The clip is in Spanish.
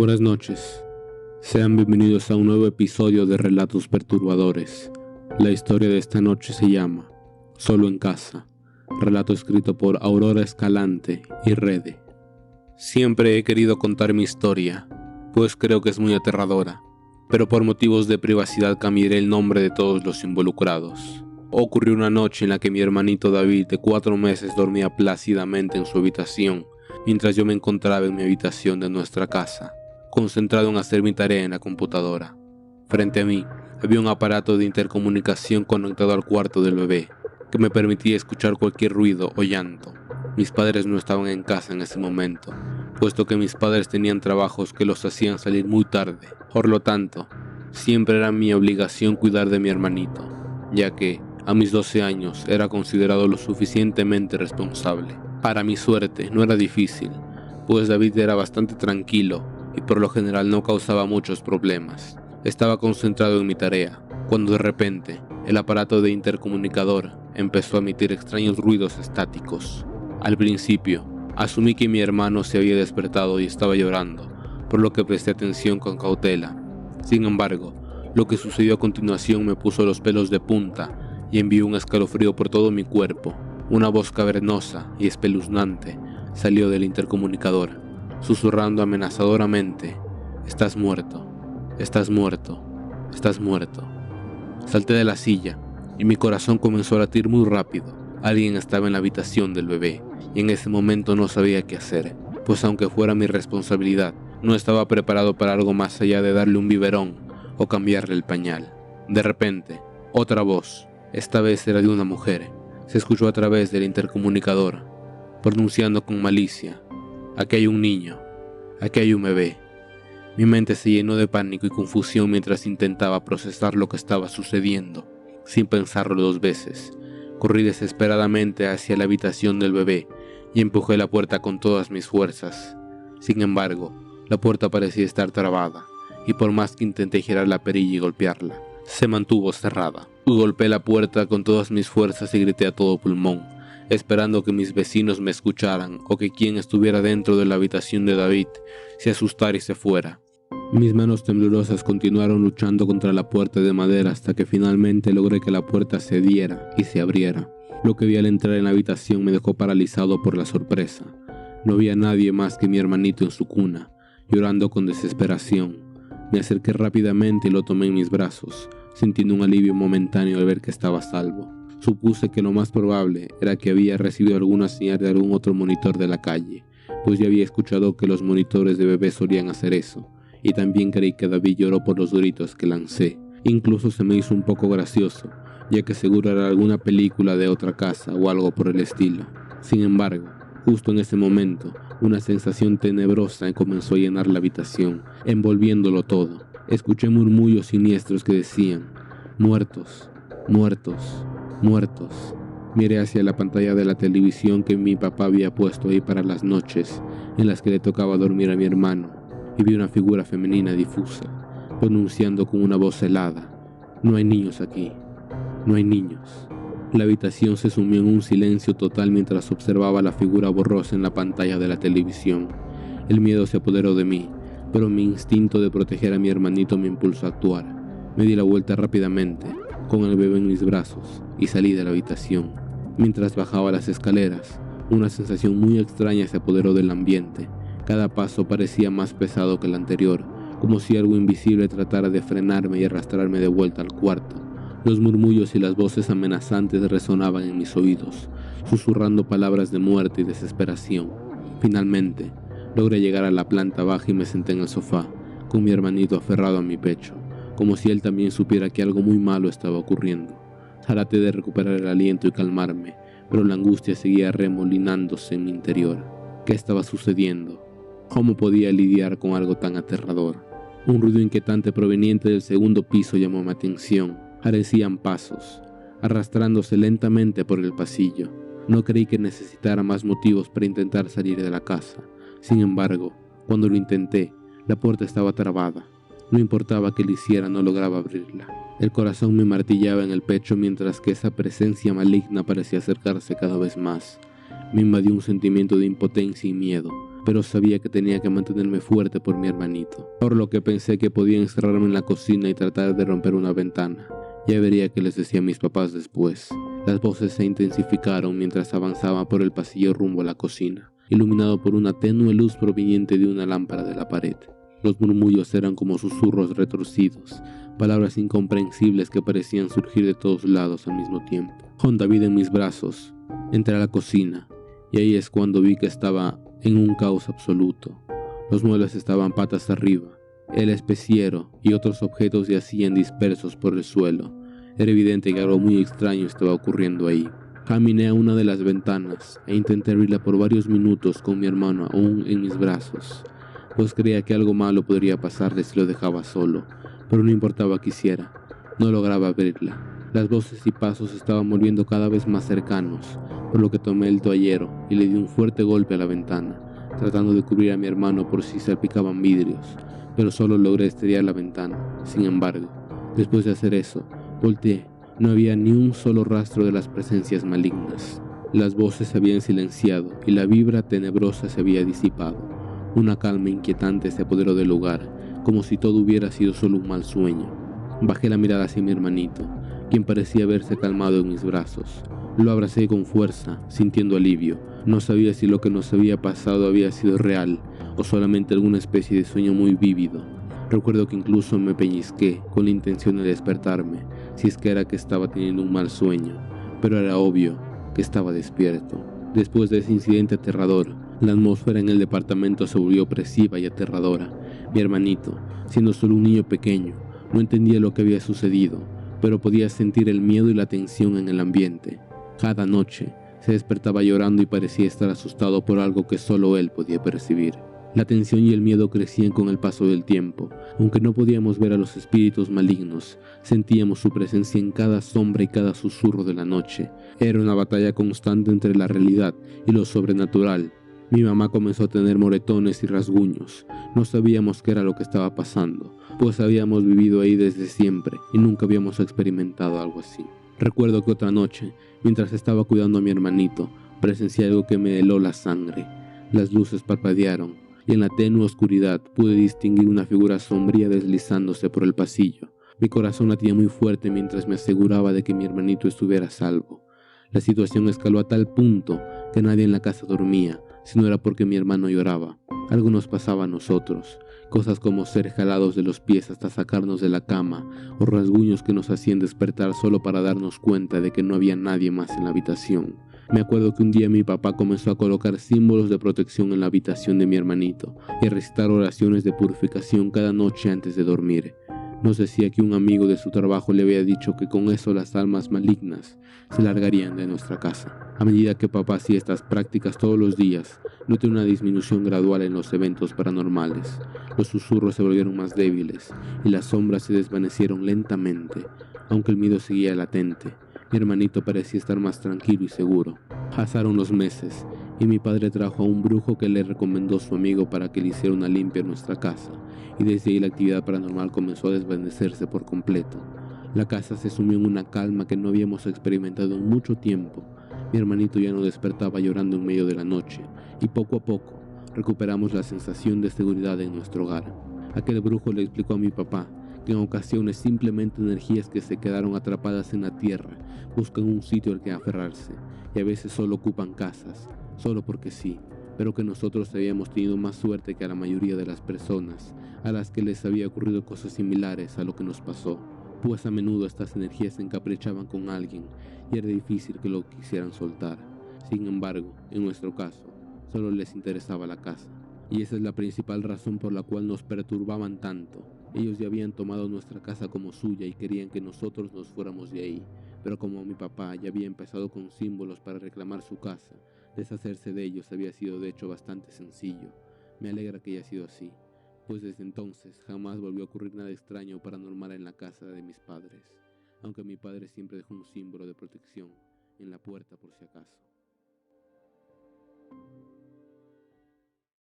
Buenas noches, sean bienvenidos a un nuevo episodio de Relatos Perturbadores. La historia de esta noche se llama Solo en Casa, relato escrito por Aurora Escalante y Rede. Siempre he querido contar mi historia, pues creo que es muy aterradora, pero por motivos de privacidad cambiaré el nombre de todos los involucrados. Ocurrió una noche en la que mi hermanito David, de 4 meses, dormía plácidamente en su habitación, mientras yo me encontraba en mi habitación de nuestra casa, concentrado en hacer mi tarea en la computadora. Frente a mí había un aparato de intercomunicación conectado al cuarto del bebé, que me permitía escuchar cualquier ruido o llanto. Mis padres no estaban en casa en ese momento, puesto que mis padres tenían trabajos que los hacían salir muy tarde. Por lo tanto, siempre era mi obligación cuidar de mi hermanito, ya que, a mis 12 años, era considerado lo suficientemente responsable. Para mi suerte, no era difícil, pues David era bastante tranquilo y por lo general no causaba muchos problemas. Estaba concentrado en mi tarea, cuando de repente, el aparato de intercomunicador empezó a emitir extraños ruidos estáticos. Al principio, asumí que mi hermano se había despertado y estaba llorando, por lo que presté atención con cautela. Sin embargo, lo que sucedió a continuación me puso los pelos de punta y envió un escalofrío por todo mi cuerpo. Una voz cavernosa y espeluznante salió del intercomunicador, susurrando amenazadoramente: «Estás muerto, estás muerto, estás muerto». Salté de la silla y mi corazón comenzó a latir muy rápido. Alguien estaba en la habitación del bebé y en ese momento no sabía qué hacer, pues aunque fuera mi responsabilidad, no estaba preparado para algo más allá de darle un biberón o cambiarle el pañal. De repente, otra voz, esta vez era de una mujer, se escuchó a través del intercomunicador, pronunciando con malicia: «Aquí hay un niño, aquí hay un bebé». Mi mente se llenó de pánico y confusión mientras intentaba procesar lo que estaba sucediendo. Sin pensarlo 2 veces, corrí desesperadamente hacia la habitación del bebé y empujé la puerta con todas mis fuerzas. Sin embargo, la puerta parecía estar trabada, y por más que intenté girar la perilla y golpearla, se mantuvo cerrada. Golpeé la puerta con todas mis fuerzas y grité a todo pulmón, esperando que mis vecinos me escucharan o que quien estuviera dentro de la habitación de David se asustara y se fuera. Mis manos temblorosas continuaron luchando contra la puerta de madera hasta que finalmente logré que la puerta cediera y se abriera. Lo que vi al entrar en la habitación me dejó paralizado por la sorpresa. No había nadie más que mi hermanito en su cuna, llorando con desesperación. Me acerqué rápidamente y lo tomé en mis brazos, sintiendo un alivio momentáneo al ver que estaba a salvo. Supuse que lo más probable era que había recibido alguna señal de algún otro monitor de la calle, pues ya había escuchado que los monitores de bebés solían hacer eso, y también creí que David lloró por los gritos que lancé. Incluso se me hizo un poco gracioso, ya que seguro era alguna película de otra casa o algo por el estilo. Sin embargo, justo en ese momento, una sensación tenebrosa comenzó a llenar la habitación, envolviéndolo todo. Escuché murmullos siniestros que decían: «Muertos, muertos, muertos». Miré hacia la pantalla de la televisión que mi papá había puesto ahí para las noches en las que le tocaba dormir a mi hermano, y vi una figura femenina difusa, pronunciando con una voz helada: «No hay niños aquí, no hay niños». La habitación se sumió en un silencio total mientras observaba la figura borrosa en la pantalla de la televisión. El miedo se apoderó de mí, pero mi instinto de proteger a mi hermanito me impulsó a actuar. Me di la vuelta rápidamente, con el bebé en mis brazos, y salí de la habitación. Mientras bajaba las escaleras, una sensación muy extraña se apoderó del ambiente. Cada paso parecía más pesado que el anterior, como si algo invisible tratara de frenarme y arrastrarme de vuelta al cuarto. Los murmullos y las voces amenazantes resonaban en mis oídos, susurrando palabras de muerte y desesperación. Finalmente, logré llegar a la planta baja y me senté en el sofá, con mi hermanito aferrado a mi pecho, como si él también supiera que algo muy malo estaba ocurriendo. Traté de recuperar el aliento y calmarme, pero la angustia seguía remolinándose en mi interior. ¿Qué estaba sucediendo? ¿Cómo podía lidiar con algo tan aterrador? Un ruido inquietante proveniente del segundo piso llamó mi atención. Parecían pasos, arrastrándose lentamente por el pasillo. No creí que necesitara más motivos para intentar salir de la casa. Sin embargo, cuando lo intenté, la puerta estaba trabada. No importaba que lo hiciera, no lograba abrirla. El corazón me martillaba en el pecho mientras que esa presencia maligna parecía acercarse cada vez más. Me invadió un sentimiento de impotencia y miedo. pero sabía que tenía que mantenerme fuerte por mi hermanito, por lo que pensé que podía encerrarme en la cocina y tratar de romper una ventana. Ya vería qué les decía a mis papás después. Las voces se intensificaron mientras avanzaba por el pasillo rumbo a la cocina, iluminado por una tenue luz proveniente de una lámpara de la pared. Los murmullos eran como susurros retorcidos, palabras incomprensibles que parecían surgir de todos lados al mismo tiempo. Con David en mis brazos, entré a la cocina, y ahí es cuando vi que estaba en un caos absoluto. Los muebles estaban patas arriba, el especiero y otros objetos yacían dispersos por el suelo. Era evidente que algo muy extraño estaba ocurriendo ahí. Caminé a una de las ventanas e intenté abrirla por varios minutos con mi hermano aún en mis brazos, pues creía que algo malo podría pasarle si lo dejaba solo, pero no importaba que hiciera, no lograba abrirla. Las voces y pasos estaban volviendo cada vez más cercanos, por lo que tomé el toallero y le di un fuerte golpe a la ventana, tratando de cubrir a mi hermano por si salpicaban vidrios, pero solo logré estrellar la ventana. Sin embargo, después de hacer eso, volteé. No había ni un solo rastro de las presencias malignas. Las voces se habían silenciado y la vibra tenebrosa se había disipado. Una calma inquietante se apoderó del lugar, como si todo hubiera sido solo un mal sueño. Bajé la mirada hacia mi hermanito, quien parecía haberse calmado en mis brazos. Lo abracé con fuerza, sintiendo alivio. No sabía si lo que nos había pasado había sido real o solamente alguna especie de sueño muy vívido. Recuerdo que incluso me pellizqué con la intención de despertarme, si es que era que estaba teniendo un mal sueño, pero era obvio que estaba despierto. Después de ese incidente aterrador, la atmósfera en el departamento se volvió opresiva y aterradora. Mi hermanito, siendo solo un niño pequeño, no entendía lo que había sucedido, pero podía sentir el miedo y la tensión en el ambiente. Cada noche se despertaba llorando y parecía estar asustado por algo que solo él podía percibir. La tensión y el miedo crecían con el paso del tiempo. Aunque no podíamos ver a los espíritus malignos, sentíamos su presencia en cada sombra y cada susurro de la noche. Era una batalla constante entre la realidad y lo sobrenatural. Mi mamá comenzó a tener moretones y rasguños. No sabíamos qué era lo que estaba pasando, pues habíamos vivido ahí desde siempre y nunca habíamos experimentado algo así. Recuerdo que otra noche, mientras estaba cuidando a mi hermanito, presencié algo que me heló la sangre. Las luces parpadearon y en la tenue oscuridad pude distinguir una figura sombría deslizándose por el pasillo. Mi corazón latía muy fuerte mientras me aseguraba de que mi hermanito estuviera a salvo. La situación escaló a tal punto que nadie en la casa dormía, si no era porque mi hermano lloraba. Algo nos pasaba a nosotros, cosas como ser jalados de los pies hasta sacarnos de la cama, o rasguños que nos hacían despertar solo para darnos cuenta de que no había nadie más en la habitación. Me acuerdo que un día mi papá comenzó a colocar símbolos de protección en la habitación de mi hermanito y a recitar oraciones de purificación cada noche antes de dormir. Nos decía que un amigo de su trabajo le había dicho que con eso las almas malignas se largarían de nuestra casa. A medida que papá hacía estas prácticas todos los días, noté una disminución gradual en los eventos paranormales. Los susurros se volvieron más débiles y las sombras se desvanecieron lentamente, aunque el miedo seguía latente. Mi hermanito parecía estar más tranquilo y seguro. Pasaron los meses y mi padre trajo a un brujo que le recomendó su amigo para que le hiciera una limpia en nuestra casa, y desde ahí la actividad paranormal comenzó a desvanecerse por completo. La casa se sumió en una calma que no habíamos experimentado en mucho tiempo. Mi hermanito ya no despertaba llorando en medio de la noche, y poco a poco recuperamos la sensación de seguridad en nuestro hogar. Aquel brujo le explicó a mi papá que en ocasiones simplemente energías que se quedaron atrapadas en la tierra buscan un sitio al que aferrarse, y a veces solo ocupan casas, solo porque sí, pero que nosotros habíamos tenido más suerte que a la mayoría de las personas a las que les había ocurrido cosas similares a lo que nos pasó, pues a menudo estas energías se encaprichaban con alguien y era difícil que lo quisieran soltar. Sin embargo, en nuestro caso, solo les interesaba la casa, y esa es la principal razón por la cual nos perturbaban tanto. Ellos ya habían tomado nuestra casa como suya y querían que nosotros nos fuéramos de ahí, pero como mi papá ya había empezado con símbolos para reclamar su casa, deshacerse de ellos había sido de hecho bastante sencillo. Me alegra que haya sido así, pues desde entonces jamás volvió a ocurrir nada extraño o paranormal en la casa de mis padres, aunque mi padre siempre dejó un símbolo de protección en la puerta por si acaso.